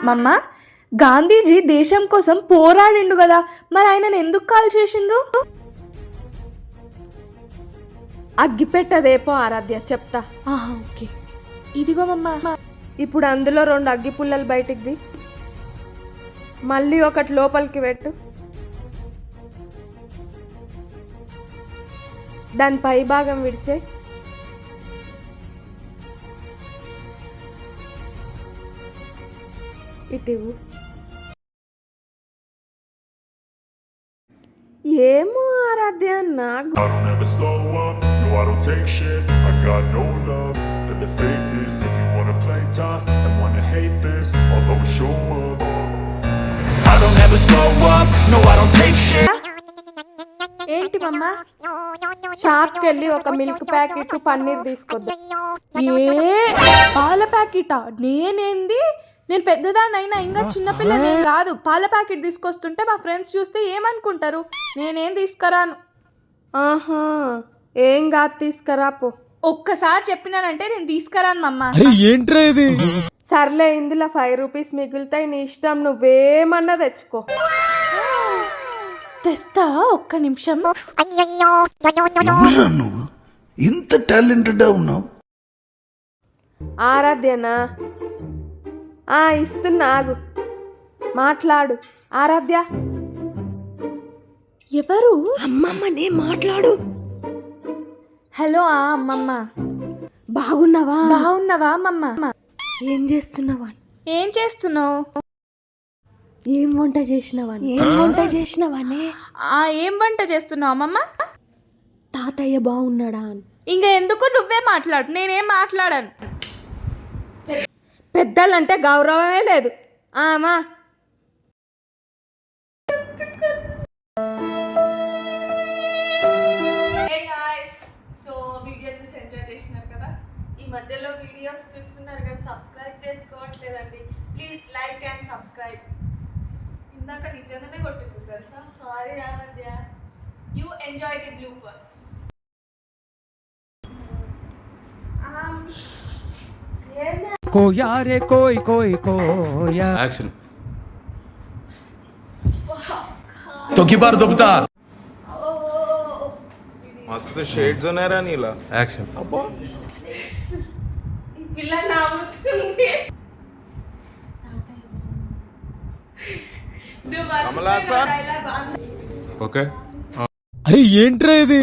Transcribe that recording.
మమ్మ, గాంధీజీ దేశం కోసం పోరాడిండు కదా, మరి ఆయనను ఎందుకు కాల్ చేసిండ్రు? అగ్గిపెట్టదేపో ఆరాధ్య చెప్తా. ఓకే, ఇదిగో మమ్మ. ఇప్పుడు అందులో 2 అగ్గి పుల్లలు బయటికి మళ్ళీ ఒకటి లోపలికి పెట్టు. దాని పై భాగం విడిచే. ఇటు ఏమో ఆరాధ్య నాకు I don't ever slow up, no I don't take shit. I got no love for the fakeness. If you wanna play tough and wanna hate this, I'll always show up. I don't ever slow up, no I don't take shit. ఏంటి మమ్మ? షాప్కి వెళ్ళి ఒక milk packet paneer తీసుకొద్దాం. పాల ప్యాకెటా? నేనేంది, నేను పెద్దదాన్నైనా ఇంకా చిన్నపిల్లని కాదు. పాల ప్యాకెట్ తీసుకొస్తుంటే మా ఫ్రెండ్స్ చూస్తే ఏమనుకుంటారు? నేనేం తీసుకురాను. ఆహా, ఏం కాదు తీసుకురా పో. ఒక్కసారి చెప్పినానంటే నేను తీసుకురాను మమ్మ. ఏంట్రా ఇది? సర్లే, ఇందులో 5 రూపీస్ మిగులుతాయి, నీ ఇష్టం, నువ్వేమన్నా తెచ్చుకో. తెస్తా, ఒక్క నిమిషం. నువ్వు ఇంత టాలెంటెడ్ ఉన్నావు. ఆరాధ్యనా? ఇస్తున్నా, ఆగు, మాట్లాడు. ఆరాధ్య. ఎవరు? అమ్మమ్మనే మాట్లాడు. హలో అమ్మమ్మ. బాగున్నావా? బాగున్నావా అమ్మమ్మ? ఏం చేస్తున్నావా? ఏం చేస్తున్నావు? ఏం వంట చేసినావని? ఏం వంట చేసినావనే? ఏం వంట చేస్తున్నావు అమ్మమ్మ? తాతయ్య బాగున్నాడా అని. ఇంకా ఎందుకు, నువ్వే మాట్లాడు, నేనేం మాట్లాడాను. పెద్దలంటే గౌరవమే లేదు. ఆమా సో వీడియో చూసి ఎంజాయ్ చేసినారు కదా. ఈ మధ్యలో వీడియోస్ చూస్తున్నారు కానీ సబ్స్క్రైబ్ చేసుకోవట్లేదండి. Please like and subscribe. ఇందాక నిజంగానే కొట్టుకుంది తెలుసా. Sorry Aradhya. You enjoy the bloopers. కోయా రే కోయ్ కోయ్ కోయా. యాక్షన్. తొక్కి బార్ దుబ్బుతా. मस्त शेड्स ఉన్నాయరా నీలా. యాక్షన్. అబ్బా ఈ పిల్ల నవ్వుతుంది. కమలాసన్. ఓకే. అరే ఏంట్రా ఇది?